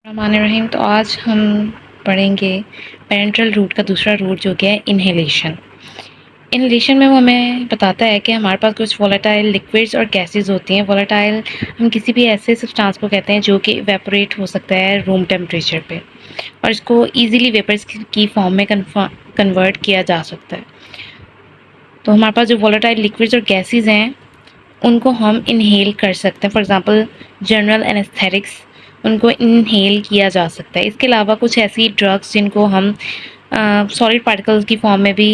रहीम। तो आज हम पढ़ेंगे पेरेंटल रूट का दूसरा रूट जो कि है इन्हेलेशन। इन्हेलेशन में वो हमें बताता है कि हमारे पास कुछ वोलेटाइल लिक्विड्स और गैसेस होती हैं। वोलेटाइल हम किसी भी ऐसे सब्सटेंस को कहते हैं जो कि इवेपोरेट हो सकता है रूम टेम्परेचर पे और इसको इजीली वेपर्स की फॉर्म में कन्वर्ट किया जा सकता है। तो हमारे पास जो वोलेटाइल लिक्विड्स और गैसेस हैं उनको हम इनहेल कर सकते हैं। फॉर एग्ज़ाम्पल जनरल एनेस्थेटिक्स, उनको इनहेल किया जा सकता है। इसके अलावा कुछ ऐसी ड्रग्स जिनको हम सॉलिड पार्टिकल्स की फॉर्म में भी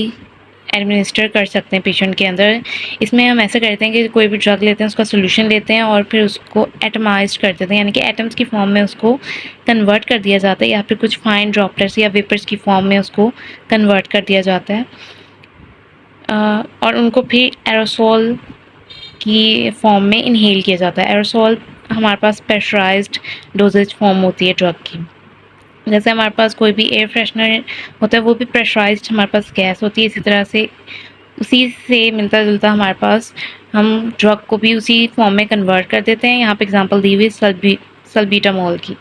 एडमिनिस्टर कर सकते हैं पेशेंट के अंदर। इसमें हम ऐसा करते हैं कि कोई भी ड्रग लेते हैं, उसका सोल्यूशन लेते हैं और फिर उसको एटमाइज कर देते हैं, यानी कि एटम्स की फॉर्म में उसको कन्वर्ट कर दिया जाता है या फिर कुछ फाइन ड्रॉपलेट्स या वेपर्स की फॉर्म में उसको कन्वर्ट कर दिया जाता है और उनको फिर एरोसोल की फॉर्म में इनहेल किया जाता है। एरोसोल हमारे पास प्रेशराइज्ड डोजेज फॉर्म होती है ड्रग की। जैसे हमारे पास कोई भी एयर फ्रेशनर होता है वो भी प्रेशराइज्ड हमारे पास गैस होती है। इसी तरह से उसी से मिलता जुलता हमारे पास हम ड्रग को भी उसी फॉर्म में कन्वर्ट कर देते हैं। यहाँ पे एग्जांपल दी हुई सल्बीटामोल की।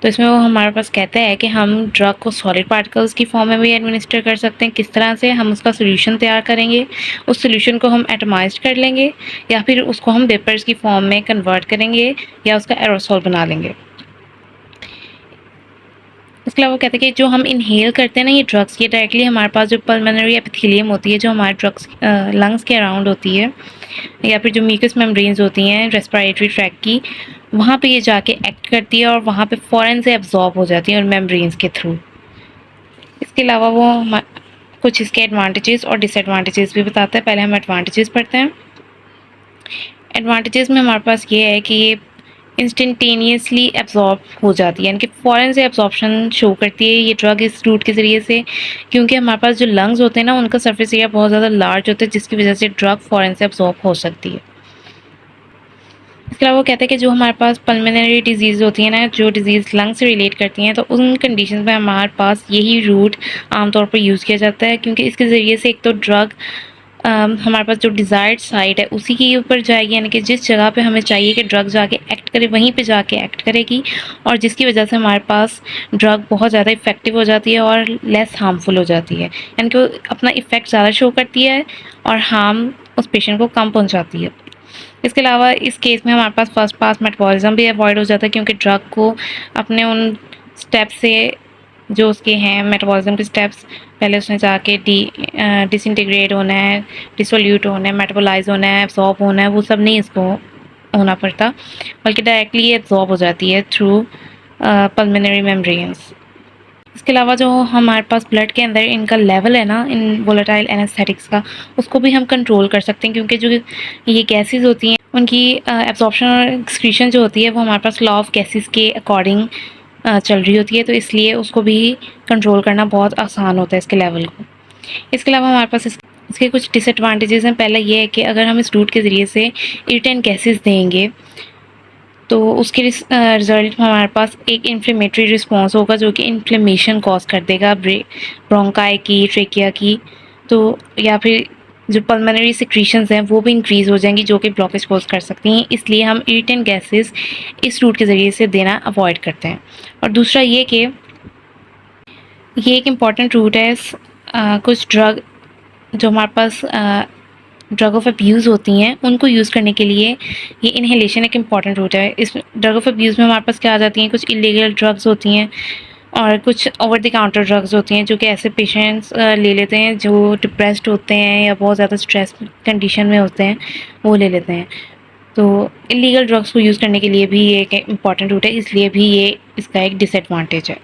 तो इसमें वो हमारे पास कहता है कि हम ड्रग को सॉलिड पार्टिकल्स की फॉर्म में भी एडमिनिस्टर कर सकते हैं। किस तरह से हम उसका सोल्यूशन तैयार करेंगे, उस सोल्यूशन को हम एटमाइज कर लेंगे या फिर उसको हम वेपर्स की फॉर्म में कन्वर्ट करेंगे या उसका एरोसोल बना लेंगे। इसके अलावा वो कहते हैं कि जो हम इनहेल करते हैं ना ये ड्रग्स, ये डायरेक्टली हमारे पास जो पल्मोनरी एपिथेलियम होती है जो हमारे ड्रग्स लंग्स के अराउंड होती है या फिर जो म्यूकस मेम्ब्रेन्स होती हैं रेस्पिरेटरी ट्रैक की, वहाँ पे ये जाके एक्ट करती है और वहाँ पे फ़ौरन से एब्जॉर्ब हो जाती है और मेम्ब्रेन्स के थ्रू। इसके अलावा वो कुछ इसके एडवांटेजेस और डिसएडवांटेजेस भी बताता है। पहले हम एडवांटेजेस पढ़ते हैं। एडवांटेजेस में हमारे पास ये है कि ये इंस्टेंटेनियसली एब्जॉर्ब हो जाती है, यानी कि फ़ौरन से एब्जॉर्प्शन शो करती है ये ड्रग इस रूट के ज़रिए से, क्योंकि हमारे पास जो लंग्स होते हैं ना उनका सरफेस एरिया बहुत ज़्यादा लार्ज होता है जिसकी वजह से ड्रग फ़ौरन से एब्जॉर्ब हो सकती है। इसके अलावा वो कहते हैं कि जो हमारे पास पल्मोनरी डिजीज़ होती है ना, जो डिजीज़ लंग से रिलेट करती हैं, तो उन कंडीशन में हमारे पास यही रूट आमतौर पर यूज़ किया जाता है, क्योंकि इसके ज़रिए से एक तो ड्रग हमारे पास जो डिज़ायर्ड साइट है उसी के ऊपर जाएगी, यानी कि जिस जगह पे हमें चाहिए कि ड्रग जाके एक्ट करे वहीं पे जाके एक्ट करेगी और जिसकी वजह से हमारे पास ड्रग बहुत ज़्यादा इफ़ेक्टिव हो जाती है और लेस हार्मफुल हो जाती है, यानी कि वो अपना इफ़ेक्ट ज़्यादा शो करती है और हार्म उस पेशेंट को कम पहुँचाती है। इसके अलावा इस केस में हमारे पास फर्स्ट पास मेटाबॉलिज्म भी अवॉइड हो जाता है, क्योंकि ड्रग को अपने उन स्टेप से जो उसके हैं मेटाबॉलिज्म के स्टेप्स, पहले उसने जाके डिसइंटीग्रेट होना है, डिसोल्यूट होना है, मेटाबोलाइज होना है, एब्जॉर्ब होना है, वो सब नहीं इसको होना पड़ता, बल्कि डायरेक्टली ये एब्जॉर्ब हो जाती है थ्रू पल्मोनरी मेम्ब्रेन्स। इसके अलावा जो हमारे पास ब्लड के अंदर इनका लेवल है ना इन वोलेटाइल एनेस्थेटिक्स का, उसको भी हम कंट्रोल कर सकते हैं, क्योंकि जो ये गैसेस होती हैं उनकी एब्जॉर्प्शन और एक्सक्रीशन जो होती है वो हमारे पास लॉ ऑफ गैसेस के अकॉर्डिंग चल रही होती है, तो इसलिए उसको भी कंट्रोल करना बहुत आसान होता है इसके लेवल को। इसके अलावा हमारे पास इसके कुछ डिसएडवांटेजेस हैं। पहला ये है कि अगर हम इस रूट के ज़रिए से इरिटेंट गैसेस देंगे तो उसके रिज़ल्ट में हमारे पास एक इन्फ्लेमेटरी रिस्पॉन्स होगा जो कि इन्फ्लेमेशन कॉज कर देगा ब्रोंकाई की, ट्रेकिया की, तो या फिर जो पल्मोनरी सिक्रीशंस हैं वो भी इंक्रीज़ हो जाएंगी जो कि ब्लॉकेज कॉज कर सकती हैं। इसलिए हम इरिटेंट गैसेस इस रूट के ज़रिए से देना अवॉइड करते हैं। और दूसरा ये कि ये एक इम्पॉर्टेंट रूट है। कुछ ड्रग जो हमारे पास ड्रग ऑफ अब्यूज़ होती हैं उनको यूज़ करने के लिए ये इन्हेलेशन एक इम्पॉर्टेंट रूट है। इस ड्रग ऑफ अब्यूज़ में हमारे पास क्या आ जाती हैं, कुछ इलीगल ड्रग्स होती हैं और कुछ ओवर द काउंटर ड्रग्स होती हैं जो कि ऐसे पेशेंट्स ले लेते हैं जो डिप्रेस्ड होते हैं या बहुत ज़्यादा स्ट्रेस कंडीशन में होते हैं, वो ले लेते हैं। तो इलीगल ड्रग्स को यूज़ करने के लिए भी ये एक इम्पॉर्टेंट रूट है, इसलिए भी ये इसका एक डिसएडवांटेज है।